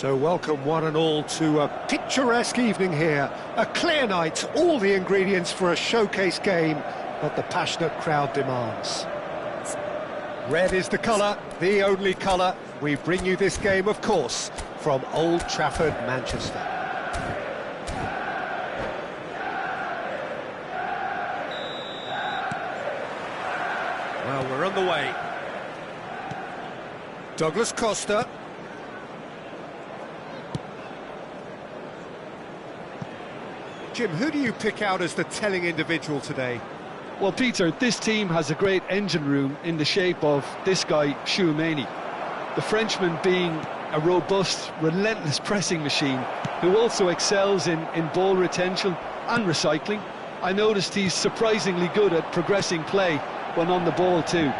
So welcome one and all to a picturesque evening here. A clear night, all the ingredients for a showcase game that the passionate crowd demands. Red is the colour, the only colour. We bring you this game, of course, from Old Trafford, Manchester. Well, we're on the way. Douglas Costa. Jim, who do you pick out as the telling individual today? Well, Peter, this team has a great engine room in the shape of this guy, Tchouaméni. The Frenchman being a robust, relentless pressing machine who also excels in ball retention and recycling. I noticed he's surprisingly good at progressing play when on the ball too.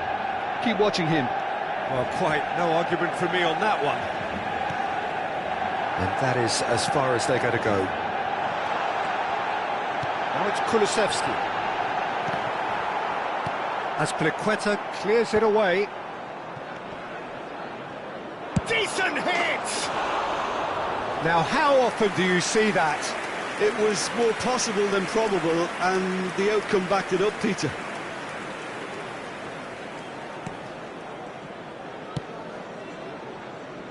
Keep watching him. Well, quite no argument from me on that one. And that is as far as they're going to go. Now it's Kulusevski. Azpilicueta clears it away. Decent hit! Now, how often do you see that? It was more possible than probable, and the outcome backed it up, Peter.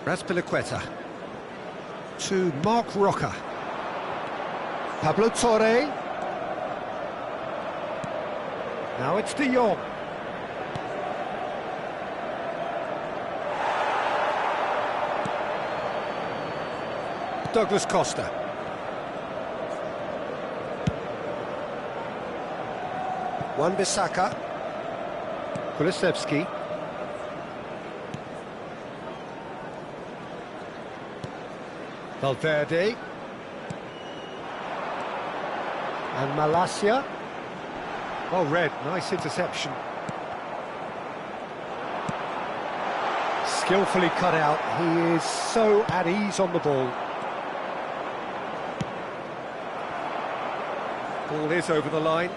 Azpilicueta to Marc Roca. Pablo Torre. Now it's De Jong. Douglas Costa. Wan-Bissaka. Kulusevski. Valverde. And Malacia. Oh, Red, nice interception. Skillfully cut out. He is so at ease on the ball. Ball is over the line.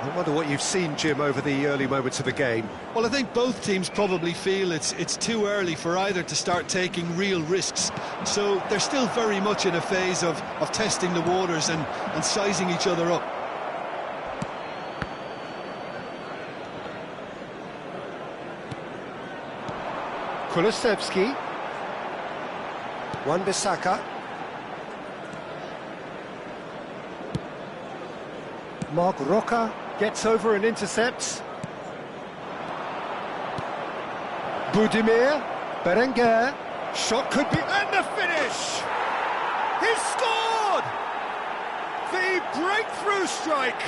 I wonder what you've seen, Jim, over the early moments of the game. Well, I think both teams probably feel it's too early for either to start taking real risks. So they're still very much in a phase of testing the waters and sizing each other up. Kulusevski. Wan-Bissaka. Marc Roca gets over and intercepts. Budimir, Berenguer, shot could be, and the finish! He's scored! The breakthrough strike!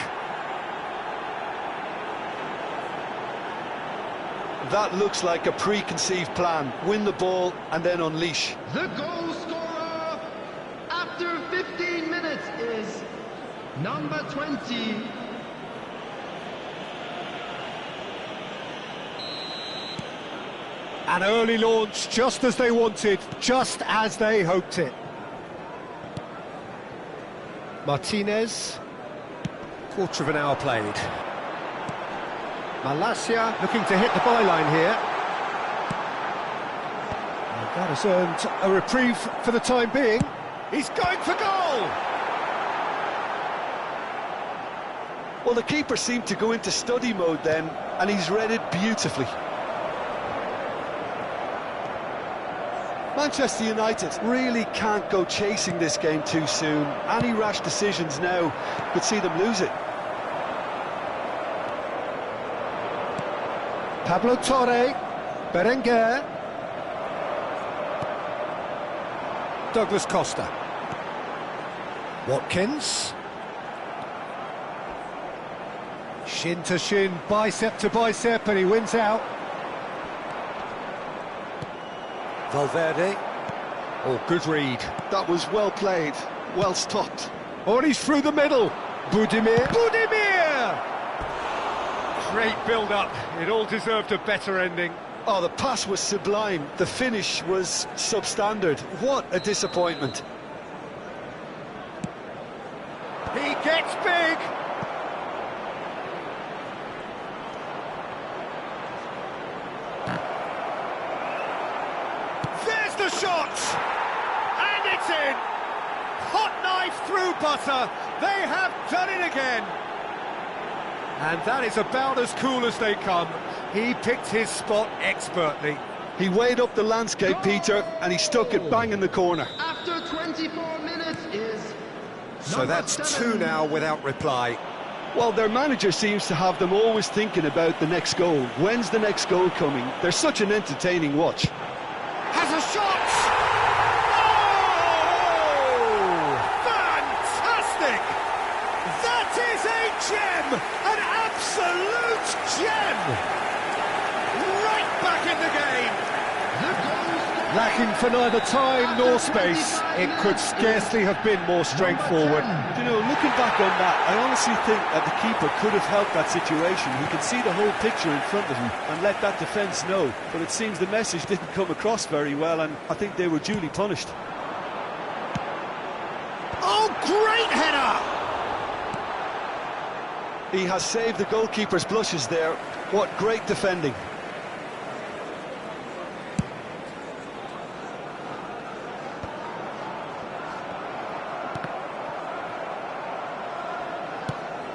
That looks like a preconceived plan. Win the ball and then unleash. The goal scorer after 15 minutes is number 20. An early launch, just as they wanted, just as they hoped it. Martinez, quarter of an hour played. Malacia looking to hit the byline here. And that has earned a reprieve for the time being. He's going for goal! Well, the keeper seemed to go into study mode then, and he's read it beautifully. Manchester United really can't go chasing this game too soon. Any rash decisions now could see them lose it. Pablo Torre, Berenguer, Douglas Costa, Watkins, shin to shin, bicep to bicep, and he wins out. Valverde, oh, good read. That was well played, well stopped. Oh, and he's through the middle. Budimir, Budimir! Great build-up, it all deserved a better ending. Oh, the pass was sublime, the finish was substandard. What a disappointment. He gets big! Here's the shot! And it's in! Hot knife through butter. They have done it again. And that is about as cool as they come. He picked his spot expertly. He weighed up the landscape, Peter, and he stuck it bang in the corner. After 24 minutes is So that's 2 now without reply. Well, their manager seems to have them always thinking about the next goal. When's the next goal coming? They're such an entertaining watch. Has a shot! Oh! Fantastic! That is a gem! An absolute gem! Right back in the game! Lacking for neither time nor space, it could scarcely have been more straightforward. You know, looking back on that, I honestly think that the keeper could have helped that situation. He could see the whole picture in front of him and let that defence know. But it seems the message didn't come across very well, and I think they were duly punished. Oh, great header! He has saved the goalkeeper's blushes there. What great defending.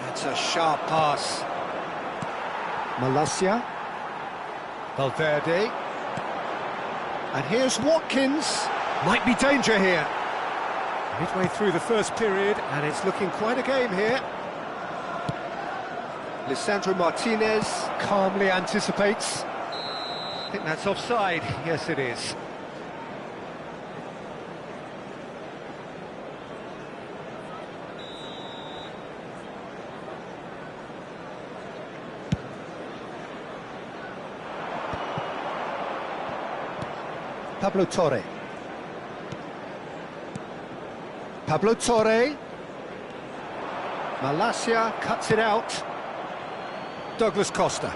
It's a sharp pass. Malacia. Valverde. And here's Watkins. Might be danger here. Midway through the first period, and it's looking quite a game here. Lisandro Martinez calmly anticipates. I think that's offside. Yes, it is. Pablo Torre. Pablo Torre. Malacia cuts it out. Douglas Costa.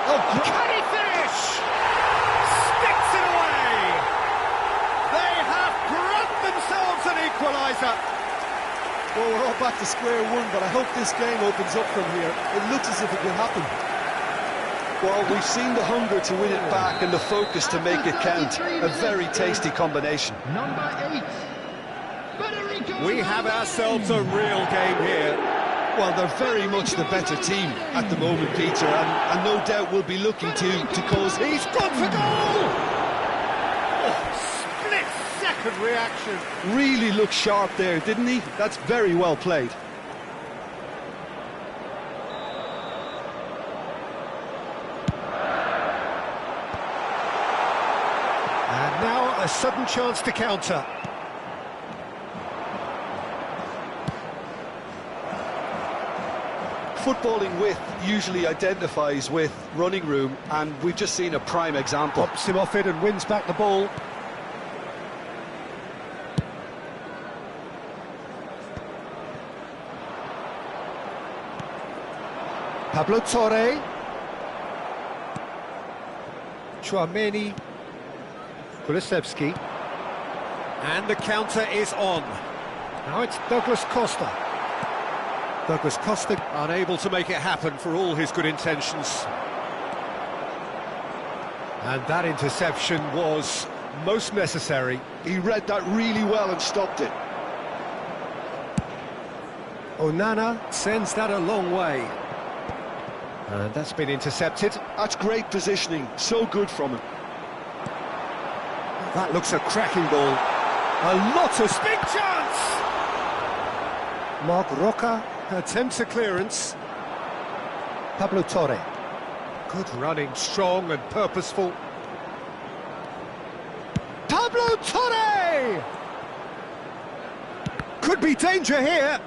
Oh, can he finish? Sticks it away. They have grabbed themselves an equaliser. Well, we're all back to square one, but I hope this game opens up from here. It looks as if it will happen. Well, we've seen the hunger to win it back and the focus to make it count. A very tasty combination. number 8. We have ourselves a real game here. Well, they're very much the better team at the moment, Peter, and no doubt will be looking to cause... He's gone for goal! Oh, split-second reaction. Really looked sharp there, didn't he? That's very well played. And now a sudden chance to counter. Footballing width usually identifies with running room, and we've just seen a prime example. Pops him off it and wins back the ball. Pablo Torre. Chouameni. Kulusevski. And the counter is on. Now it's Douglas Costa. Douglas Costa unable to make it happen for all his good intentions. And that interception was most necessary. He read that really well and stopped it. Onana sends that a long way. And that's been intercepted. That's great positioning, so good from him. That looks a cracking ball. A lot of big chance! Marc Roca attempts a clearance. Pablo Torre. Good running, strong and purposeful. Pablo Torre! Could be danger here.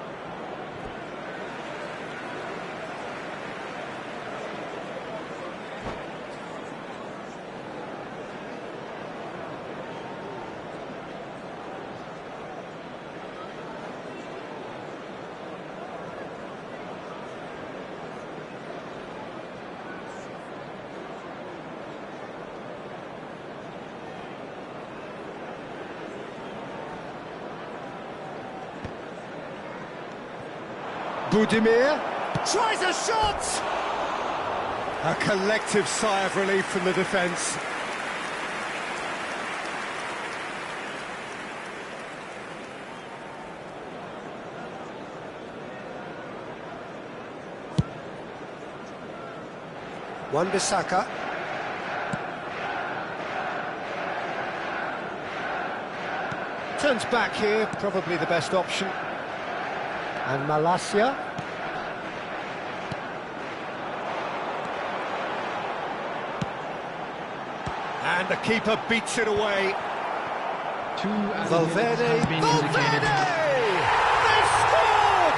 Budimir tries a shot! A collective sigh of relief from the defence. Wan-Bissaka. Turns back here, probably the best option. And Malacia. And the keeper beats it away. Valverde. They've scored!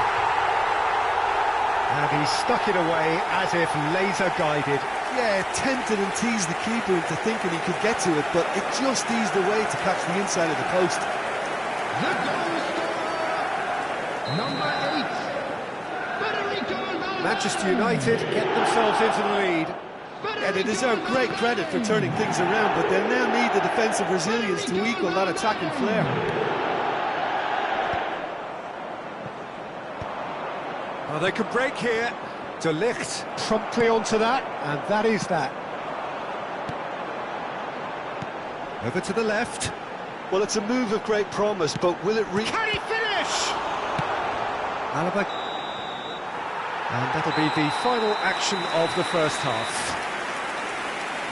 And he stuck it away as if laser-guided. Yeah, tempted and teased the keeper into thinking he could get to it, but it just eased away to catch the inside of the post. The goal scorer, number 8, Federico Valverde. Manchester United get themselves into the lead. Yeah, they deserve great credit for turning things around, but they'll now need the defensive resilience to equal that attacking flair. Oh, they could break here. De Ligt promptly onto that, and that is that. Over to the left. Well, it's a move of great promise, but will it reach? Can he finish? Alaba. And that'll be the final action of the first half.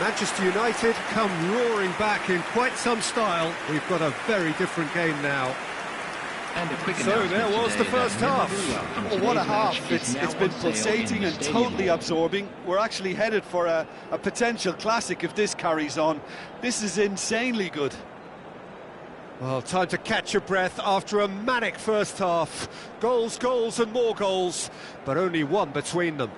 Manchester United come roaring back in quite some style. We've got a very different game now. And a quick So there was the first half. Well, what a half. It's been pulsating and totally absorbing. We're actually headed for a potential classic if this carries on. This is insanely good. Well, time to catch your breath after a manic first half. Goals, goals and more goals, but only one between them.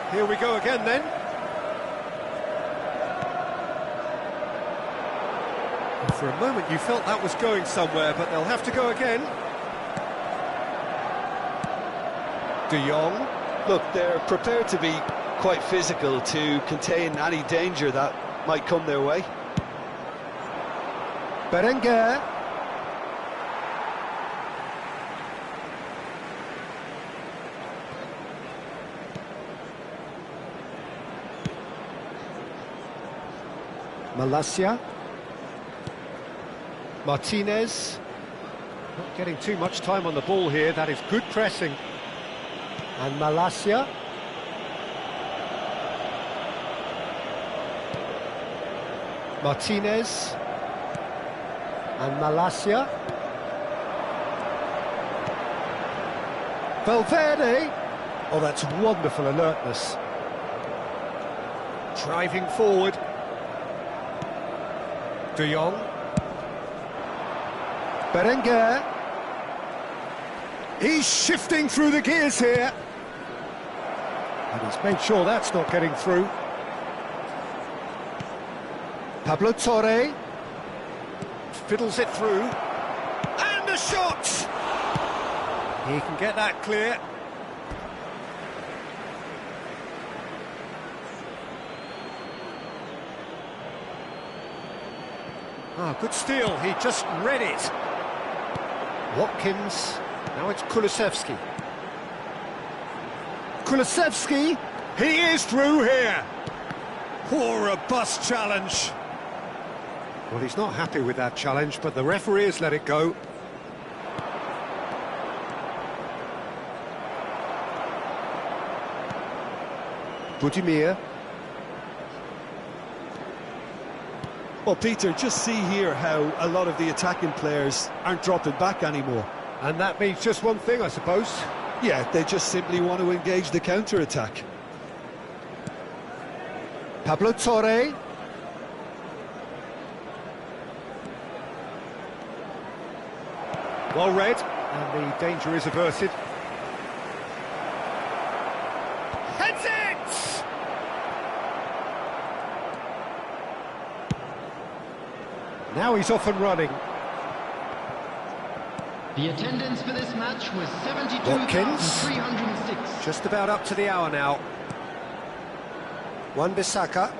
Here we go again then. And for a moment you felt that was going somewhere, but they'll have to go again. De Jong. Look, they're prepared to be quite physical to contain any danger that might come their way. Berenguer. Malacia. Martinez. Not getting too much time on the ball here. That is good pressing. And Malacia. Martinez. And Malacia. Valverde. Oh, that's wonderful alertness. Driving forward. De Jong. Berenguer. He's shifting through the gears here. And he's made sure that's not getting through. Pablo Torre. Fiddles it through. And a shot! He can get that clear. Ah, good steal, he just read it. Watkins, now it's Kulusevski. Kulusevski, he is through here. Poor robust challenge. Well, he's not happy with that challenge, but the referee has let it go. Budimir. Well, Peter, just see here how a lot of the attacking players aren't dropping back anymore. And that means just one thing, I suppose. Yeah, they just simply want to engage the counter-attack. Pablo Torre. Well read, and the danger is averted. Heads it! Now he's off and running. The attendance for this match was Watkins. 72,306. Just about up to the hour now. Wan-Bissaka.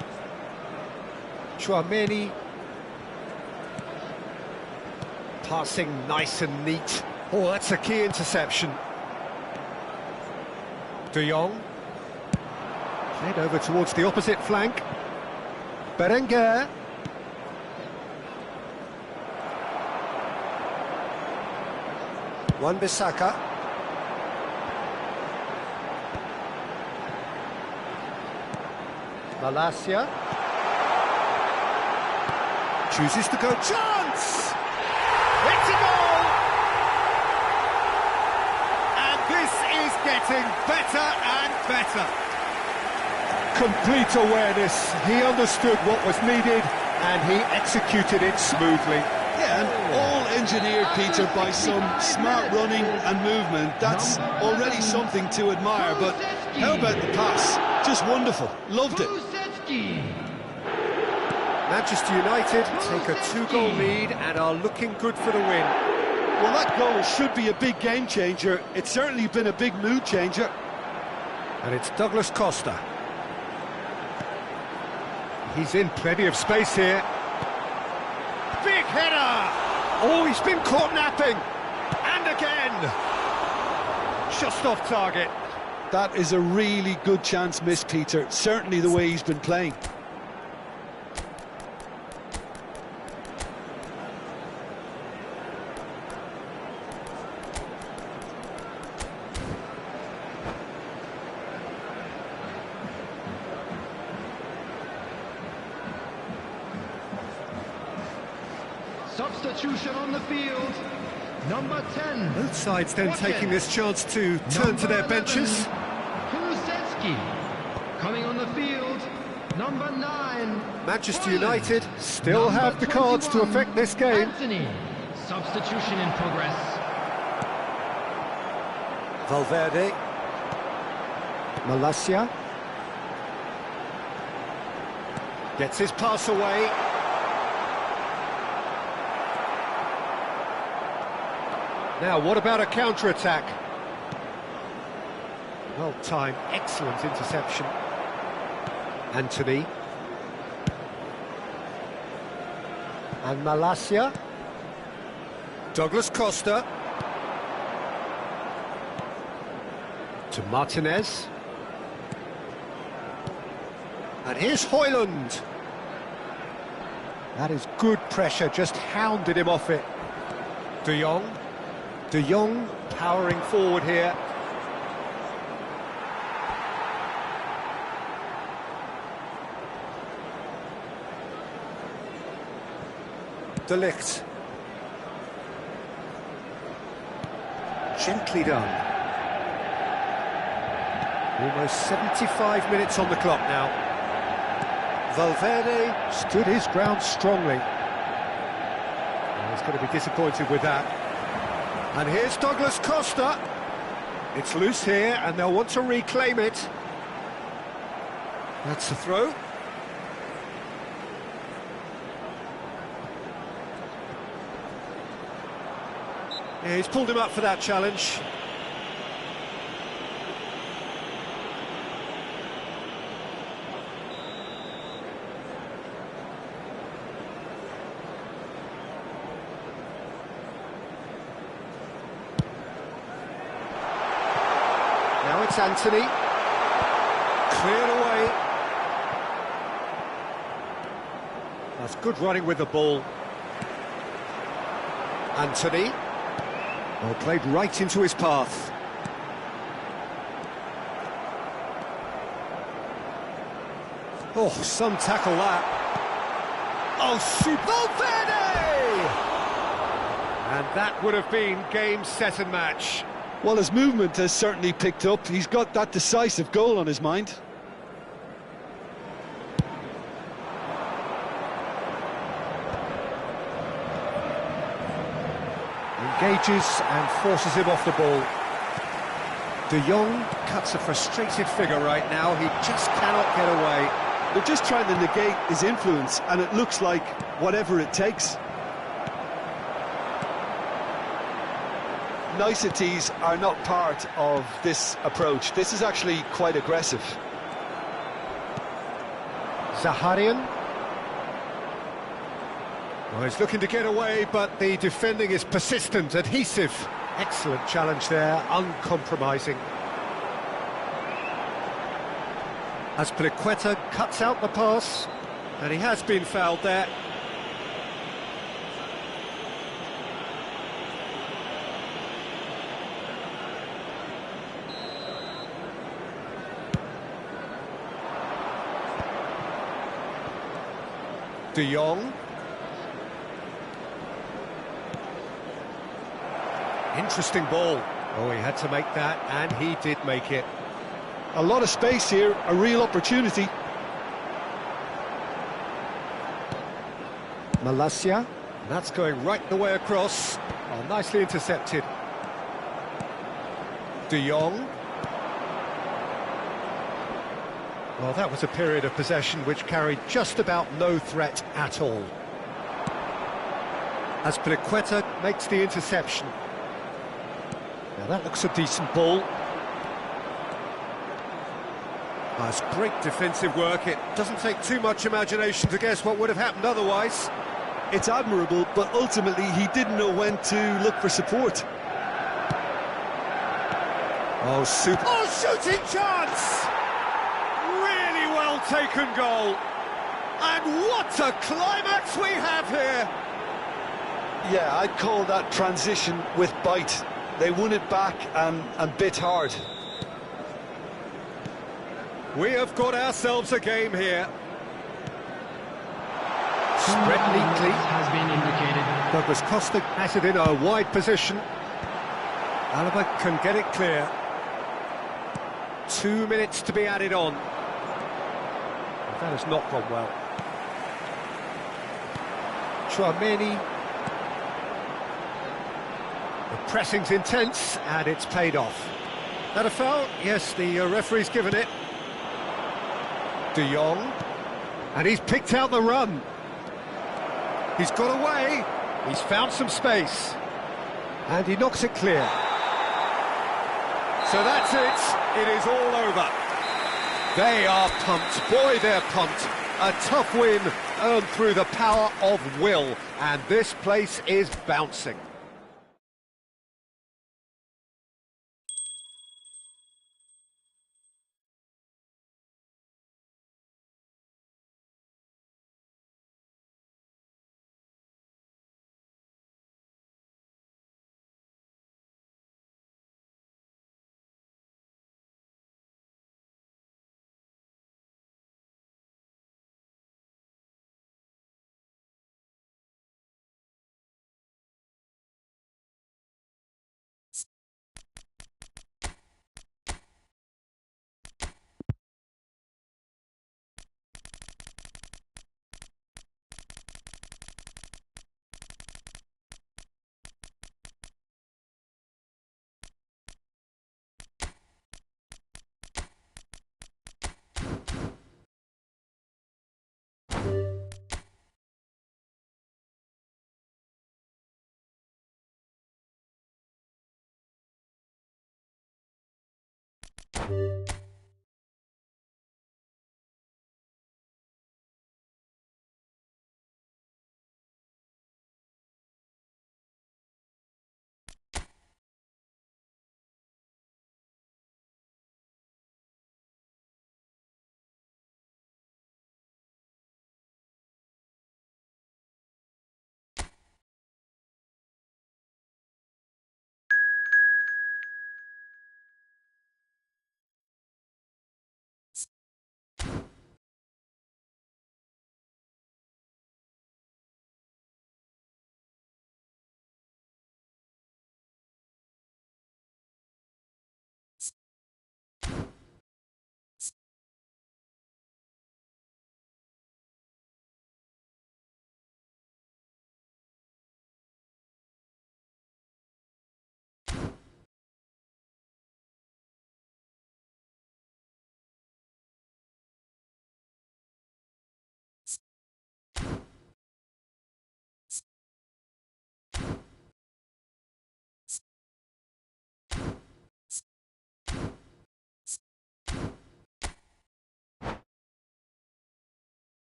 Chouameni. Passing nice and neat. Oh, that's a key interception. De Jong. Played over towards the opposite flank. Berenguer. Wan-Bissaka. Malacia. Chooses to go. Chance! It's a goal! And this is getting better and better. Complete awareness. He understood what was needed and he executed it smoothly. Yeah, and all engineered, Peter, by some smart running and movement. That's already something to admire, but how about the pass? Just wonderful. Loved it. Manchester United take a 2-goal lead and are looking good for the win. Well, that goal should be a big game changer. It's certainly been a big mood changer. And it's Douglas Costa. He's in plenty of space here. Big header! Oh, he's been caught napping! And again! Just off target. That is a really good chance missed, Peter. Certainly the way he's been playing. Substitution on the field. Number 10. Both sides then taking this chance to turn to their benches. Kulusevski. Coming on the field. Number 9. Manchester United still have the cards to affect this game. Anthony. Substitution in progress. Valverde. Malacia. Gets his pass away. Now, what about a counter-attack? Well-timed, excellent interception. Anthony. And Malacia. Douglas Costa. To Martinez. And here's Højlund. That is good pressure, just hounded him off it. De Jong. De Jong powering forward here. De Ligt. Gently done. Almost 75 minutes on the clock now. Valverde stood his ground strongly. Well, he's going to be disappointed with that. And here's Douglas Costa. It's loose here, and they'll want to reclaim it. That's the throw. Yeah, he's pulled him up for that challenge. Now it's Anthony. Cleared away. That's good running with the ball. Anthony. Well, played right into his path. Oh, some tackle that. Oh, Valverde! And that would have been game, set and match. Well, his movement has certainly picked up. He's got that decisive goal on his mind. Engages and forces him off the ball. De Jong cuts a frustrated figure right now. He just cannot get away. They're just trying to negate his influence, and it looks like whatever it takes. niceties are not part of this approach. This is actually quite aggressive. Zaharian. Well, he's looking to get away, but the defending is persistent, adhesive. Excellent challenge there, uncompromising. Azpilicueta cuts out the pass, and he has been fouled there. De Jong. Interesting ball. Oh, he had to make that, and he did make it. A lot of space here, a real opportunity. Malacia. That's going right the way across. Oh, nicely intercepted. De Jong. Well, that was a period of possession which carried just about no threat at all. Azpilicueta makes the interception. Now that looks a decent ball. That's great defensive work. It doesn't take too much imagination to guess what would have happened otherwise. It's admirable, but ultimately he didn't know when to look for support. Oh, super. Oh, shooting chance! Really well taken goal. And what a climax we have here! Yeah, I'd call that transition with bite. They won it back and bit hard. We have got ourselves a game here. Spread neatly. Has been indicated. Douglas Costa has it in a wide position. Alaba can get it clear. 2 minutes to be added on. That has not gone well. Chouameni. The pressing's intense, and it's paid off. That a foul? Yes, the referee's given it. De Jong. And he's picked out the run. He's got away. He's found some space. And he knocks it clear. So that's it. It is all over. They are pumped. Boy, they're pumped. A tough win earned through the power of will. And this place is bouncing.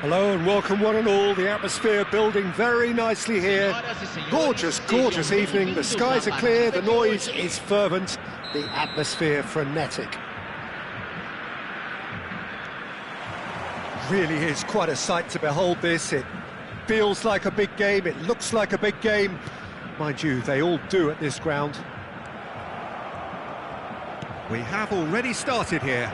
Hello and welcome one and all. The atmosphere building very nicely here. Gorgeous, gorgeous evening. The skies are clear, the noise is fervent, the atmosphere frenetic. Really is quite a sight to behold this. It feels like a big game, it looks like a big game. Mind you, they all do at this ground. We have already started here.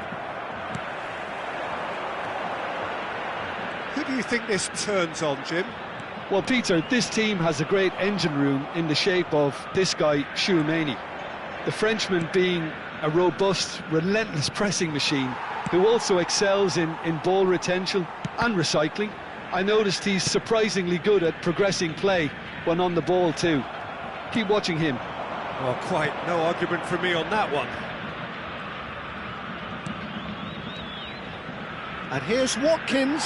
Who do you think this turns on, Jim? Well, Peter, this team has a great engine room in the shape of this guy, Tchouaméni. The Frenchman being a robust, relentless pressing machine who also excels in ball retention and recycling. I noticed he's surprisingly good at progressing play when on the ball too. Keep watching him. Well, quite no argument from me on that one. And here's Watkins.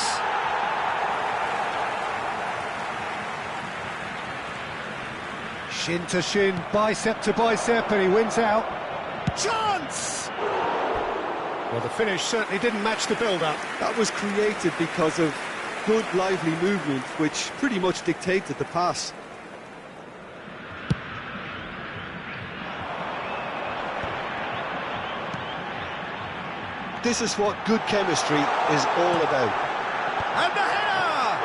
Shin to shin, bicep to bicep, and he wins out. Chance! Well, the finish certainly didn't match the build-up. That was created because of good, lively movement, which pretty much dictated the pass. This is what good chemistry is all about. And the header!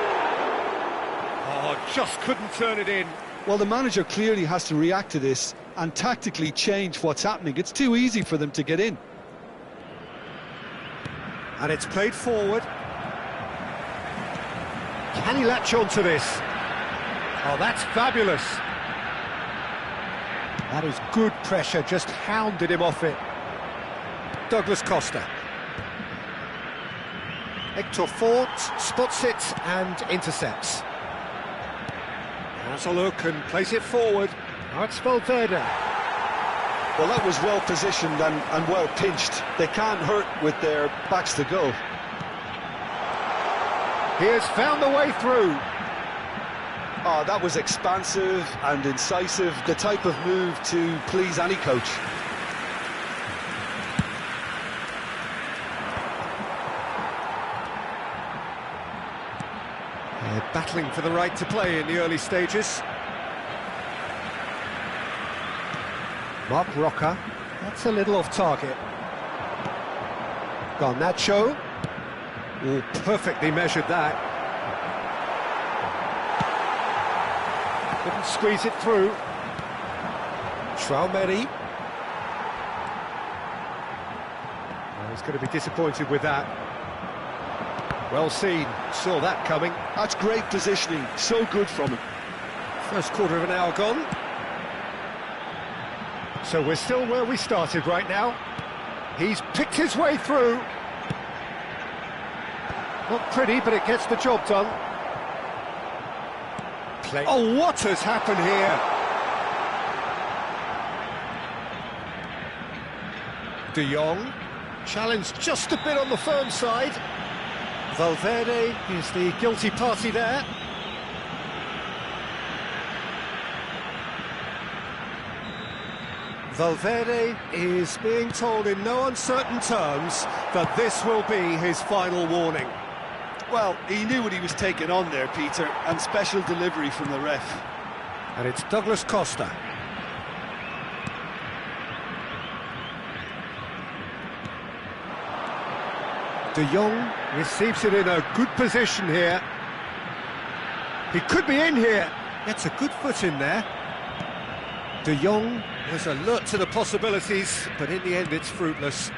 Oh, just couldn't turn it in. Well, the manager clearly has to react to this and tactically change what's happening. It's too easy for them to get in. And it's played forward. Can he latch on to this? Oh, that's fabulous. That is good pressure, just hounded him off it. Douglas Costa. Hector Fort spots it and intercepts. Has a look and plays it forward. Now it's Valverde. Well, that was well positioned and well pinched. They can't hurt with their backs to go. He has found the way through. Oh, that was expansive and incisive, the type of move to please any coach. They're battling for the right to play in the early stages. Mark Roca, that's a little off target. Garnacho, oh, perfectly measured that. Couldn't squeeze it through. Tchouaméni. Oh, he's going to be disappointed with that. Well seen, saw that coming. That's great positioning, so good from him. First quarter of an hour gone. So we're still where we started right now. He's picked his way through. Not pretty, but it gets the job done. Oh, what has happened here? De Jong, challenged just a bit on the firm side. Valverde is the guilty party there. Valverde is being told in no uncertain terms that this will be his final warning. Well, he knew what he was taking on there, Peter, and special delivery from the ref. And it's Douglas Costa. De Jong receives it in a good position here. He could be in here. Gets a good foot in there. De Jong was alert to the possibilities, but in the end it's fruitless.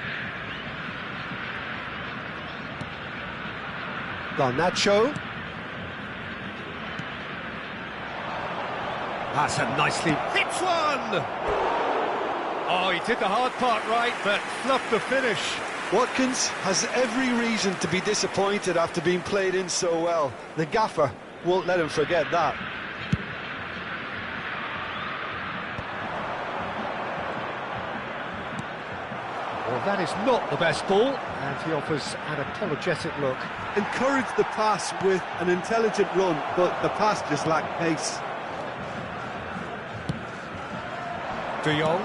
Garnacho. That's a nicely hit one! Oh, he did the hard part right, but fluffed the finish. Watkins has every reason to be disappointed after being played in so well. The gaffer won't let him forget that. Well, that is not the best ball, and he offers an apologetic look. Encouraged the pass with an intelligent run, but the pass just lacked pace. De Jong.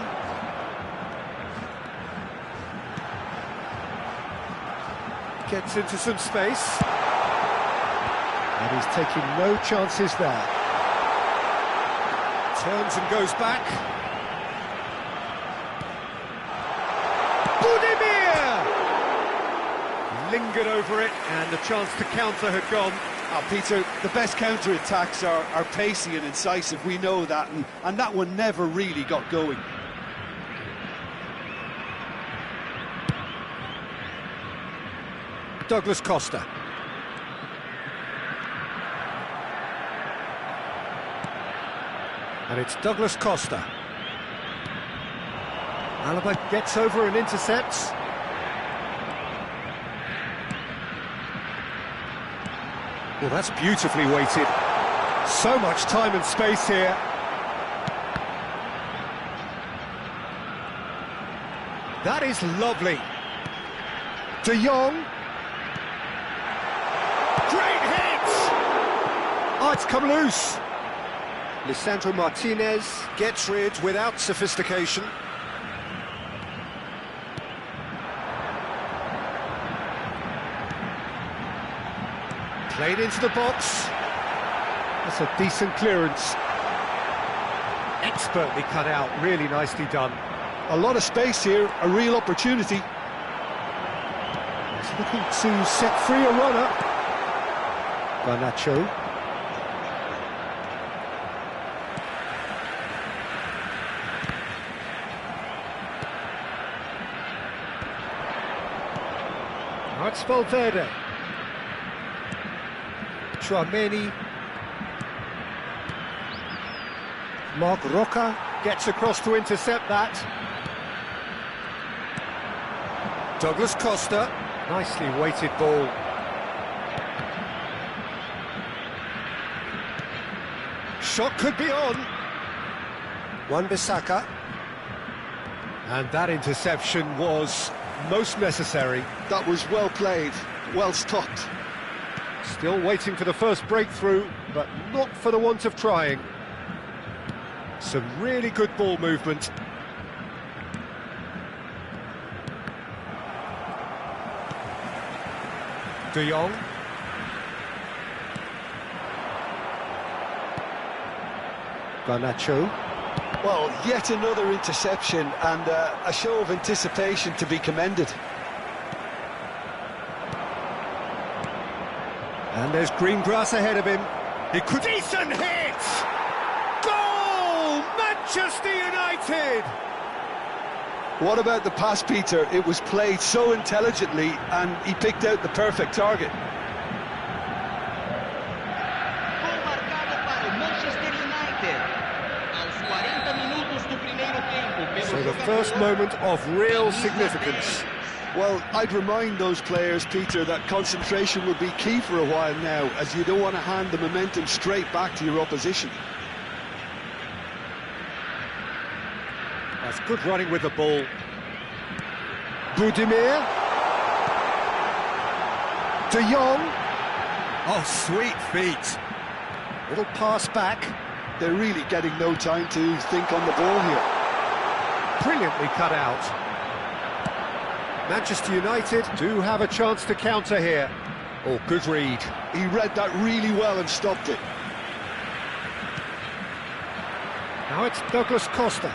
Gets into some space. And he's taking no chances there. Turns and goes back. Budimir! Lingered over it, and the chance to counter had gone. Oh, Peter, the best counter-attacks are pacey and incisive, we know that, and that one never really got going. Douglas Costa. And it's Douglas Costa. Alaba gets over and intercepts. Well, that's beautifully weighted. So much time and space here. That is lovely. De Jong. Great hit! Oh, it's come loose. Lisandro Martinez gets rid without sophistication. Played into the box. That's a decent clearance. Expertly cut out, really nicely done. A lot of space here, a real opportunity. He's looking to set free a runner. Garnacho. Now it's Valverde. Tchouaméni. Marc Roca gets across to intercept that. Douglas Costa. Nicely weighted ball. Shot could be on. Wan-Bissaka. And that interception was most necessary. That was well played, well stopped. Still waiting for the first breakthrough, but not for the want of trying. Some really good ball movement. De Jong. Garnacho. Well, yet another interception and a show of anticipation to be commended. And there's green grass ahead of him. It could... Decent hit! Goal! Manchester United! What about the pass, Peter? It was played so intelligently and he picked out the perfect target. Gol marcado para o Manchester United. Aos 40 minutos do primeiro tempo. So the first moment of real significance. Well, I'd remind those players, Peter, that concentration will be key for a while now, as you don't want to hand the momentum straight back to your opposition. That's good running with the ball. Budimir. De Jong. Oh, sweet feet. Little pass back. They're really getting no time to think on the ball here. Brilliantly cut out. Manchester United do have a chance to counter here. Oh, good read. He read that really well and stopped it. Now it's Douglas Costa.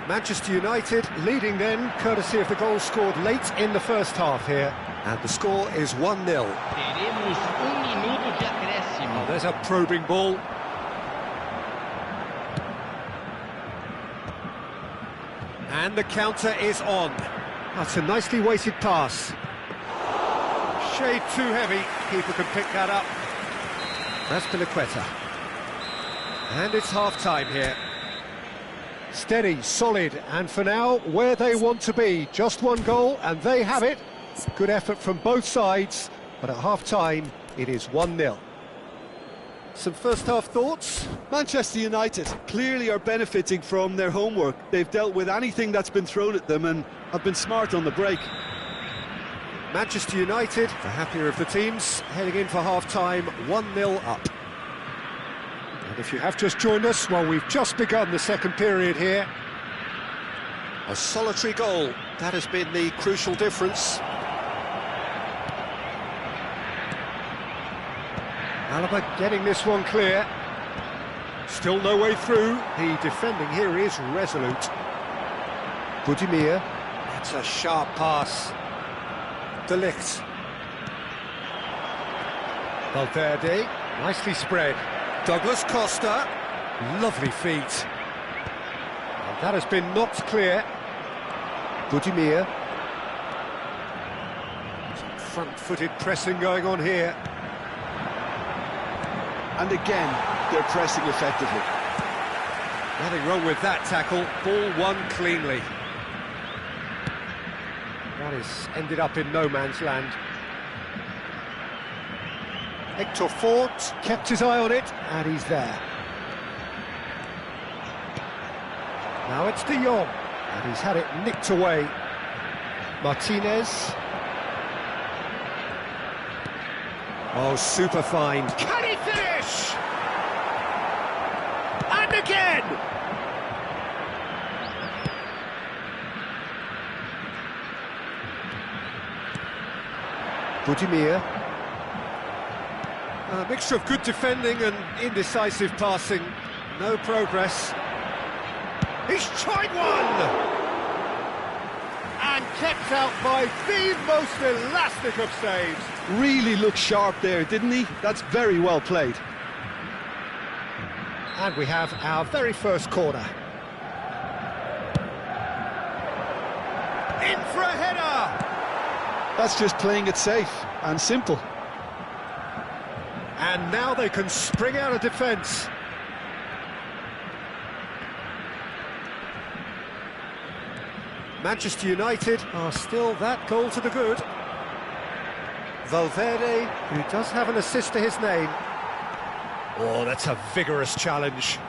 Manchester United leading then, courtesy of the goal scored late in the first half here. And the score is 1-0. Teremos minuto de acréscimo. Oh, there's a probing ball. And the counter is on. That's a nicely weighted pass. Shade too heavy. Keeper can pick that up. That's Piliqueta. And it's half-time here. Steady, solid, and for now, where they want to be. Just one goal, and they have it. Good effort from both sides, but at half-time, it is 1-0. Some first-half thoughts? Manchester United clearly are benefiting from their homework. They've dealt with anything that's been thrown at them and have been smart on the break. Manchester United, the happier of the teams, heading in for half-time, 1-0 up. And if you have just joined us, well, we've just begun the second period here. A solitary goal, that has been the crucial difference. Alaba getting this one clear. Still no way through. The defending here is resolute. Budimir, that's a sharp pass. De Ligt. Valverde, nicely spread. Douglas Costa, lovely feet. And that has been knocked clear. Budimir. Some front-footed pressing going on here. And again, they're pressing effectively. Nothing wrong with that tackle. Ball won cleanly. That has ended up in no man's land. Hector Fort kept his eye on it, and he's there. Now it's De Jong, and he's had it nicked away. Martinez. Oh, super fine. Can he finish? And again! Budimir. A mixture of good defending and indecisive passing. No progress. He's tried one! And kept out by the most elastic of saves. Really looked sharp there, didn't he? That's very well played. And we have our very first corner. In for a header! That's just playing it safe and simple. And now they can spring out of defence. Manchester United are still that goal to the good. Valverde, who does have an assist to his name. Oh, that's a vigorous challenge.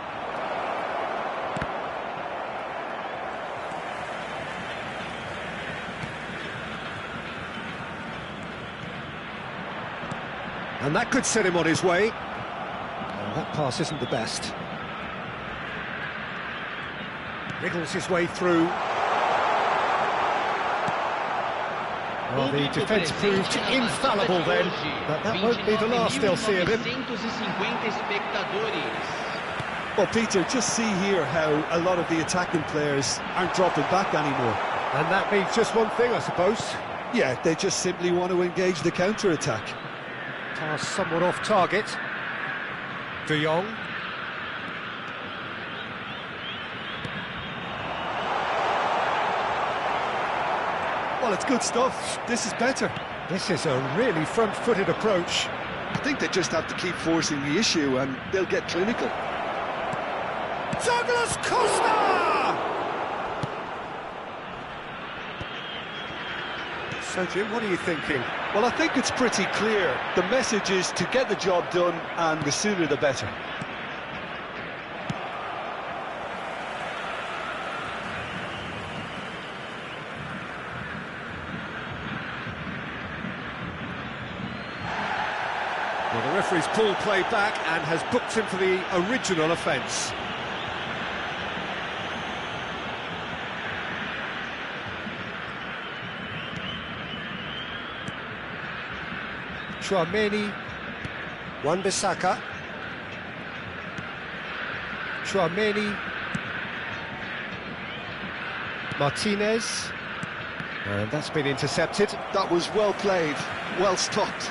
And that could set him on his way. Oh, that pass isn't the best. Wriggles his way through. Well, the defence proved infallible then, but that won't be the last they'll see of him. Well, Peter, just see here how a lot of the attacking players aren't dropping back anymore. And that means just one thing, I suppose. Yeah, they just simply want to engage the counter-attack. Pass somewhat off target. De Jong. Well, it's good stuff. This is better. This is a really front-footed approach. I think they just have to keep forcing the issue and they'll get clinical. Douglas Costa! So, Jim, what are you thinking? Well, I think it's pretty clear. The message is to get the job done, and the sooner the better. Well, the referee's pulled play back and has booked him for the original offence. Tchouaméni, Wan-Bissaka. Tchouaméni, Martinez, and that's been intercepted. That was well played, well stopped.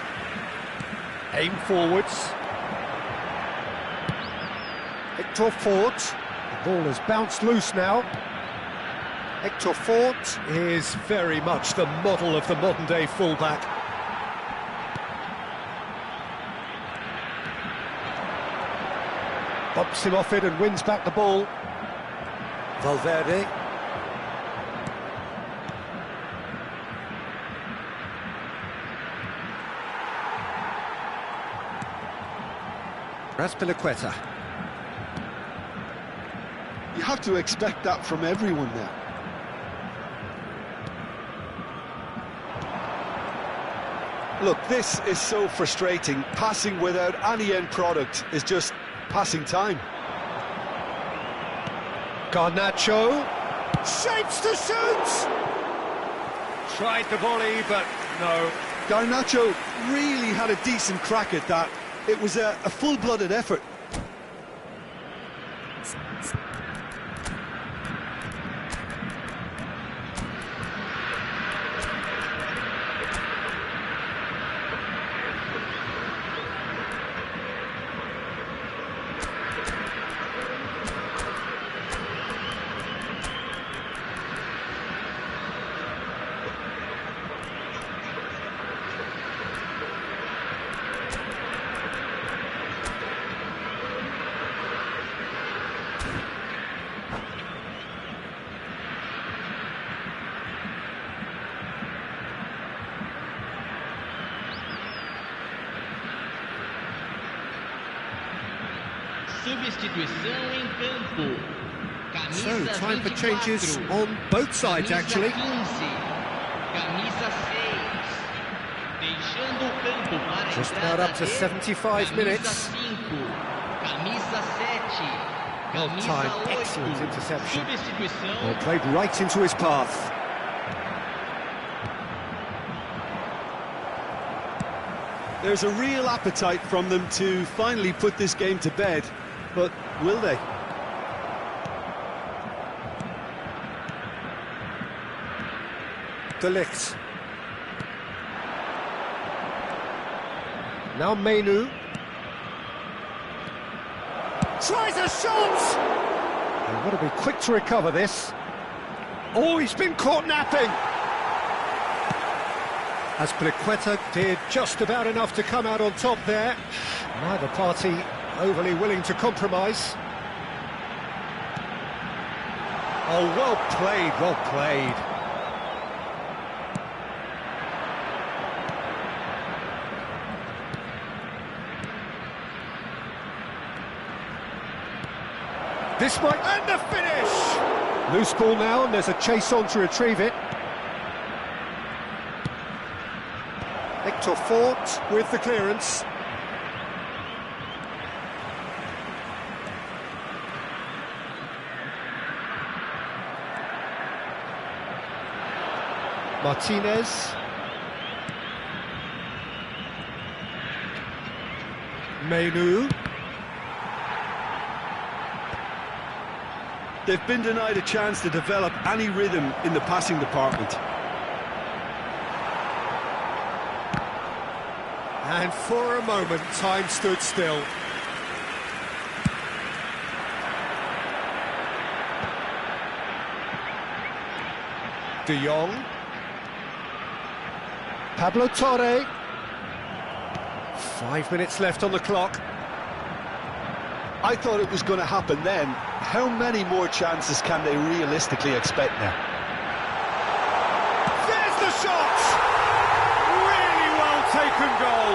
Aim forwards. Hector Fort. The ball has bounced loose now. Hector Fort is very much the model of the modern-day fullback. Bumps him off it and wins back the ball. Valverde. Raspilicueta. You have to expect that from everyone now. Look, this is so frustrating. Passing without any end product is just passing time. Garnacho. Shapes to shoot! Tried the volley, but no. Garnacho really had a decent crack at that. It was a full-blooded effort. Substituição em campo. So, Camisa time for changes 24. on both sides, Camisa actually. 15. Camisa 6. Deixando o campo para a Just entrada about up to de 75 minutes. Camisa 7. Well Camisa timed, 8. excellent interception. Substituição. Well, played right into his path. There's a real appetite from them to finally put this game to bed, but will they? De Ligt. Now Menu. Tries a shot! They've got to be quick to recover this. Oh, he's been caught napping! Azpilicueta did just about enough to come out on top there. Neither party overly willing to compromise. Oh, well played, well played. This might... and the finish! Loose ball now, and there's a chase on to retrieve it. Hector Fort with the clearance. Martinez. Menu. They've been denied a chance to develop any rhythm in the passing department. And for a moment, time stood still. De Jong. Pablo Torre. 5 minutes left on the clock. I thought it was going to happen then. How many more chances can they realistically expect now? There's the shot! Really well taken goal.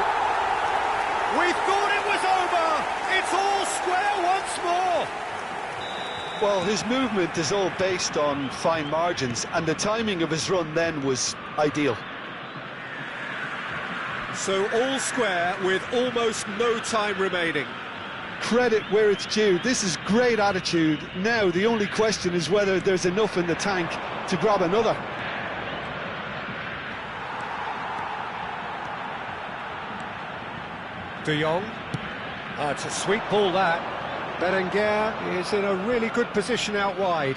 We thought it was over. It's all square once more. Well, his movement is all based on fine margins, and the timing of his run then was ideal. So all square with almost no time remaining. Credit where it's due. This is great attitude. Now the only question is whether there's enough in the tank to grab another. De Jong. It's a sweet ball, that. Berenguer is in a really good position out wide.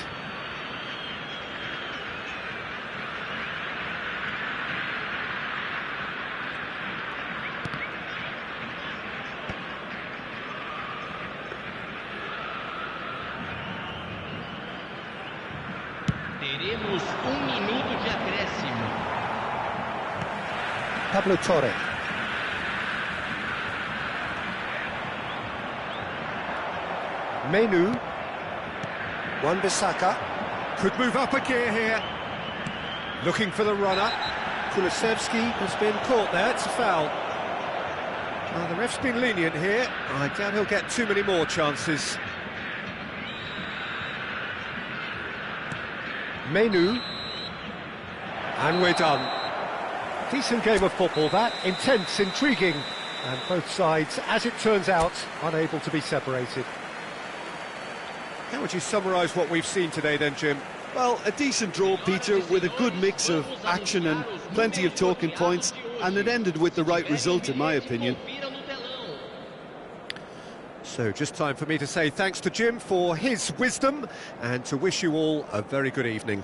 Teremos minuto de acréscimo. Pablo Torre. Menu. Wan-Bissaka could move up a gear here. Looking for the runner. Kulusevski has been caught there. It's a foul. The ref's been lenient here. I doubt he'll get too many more chances. Menu. And we're done. Decent game of football, that. Intense, intriguing. And both sides, as it turns out, unable to be separated. How would you summarise what we've seen today then, Jim? Well, a decent draw, Peter, with a good mix of action and plenty of talking points, and it ended with the right result, in my opinion. So just time for me to say thanks to Jim for his wisdom and to wish you all a very good evening.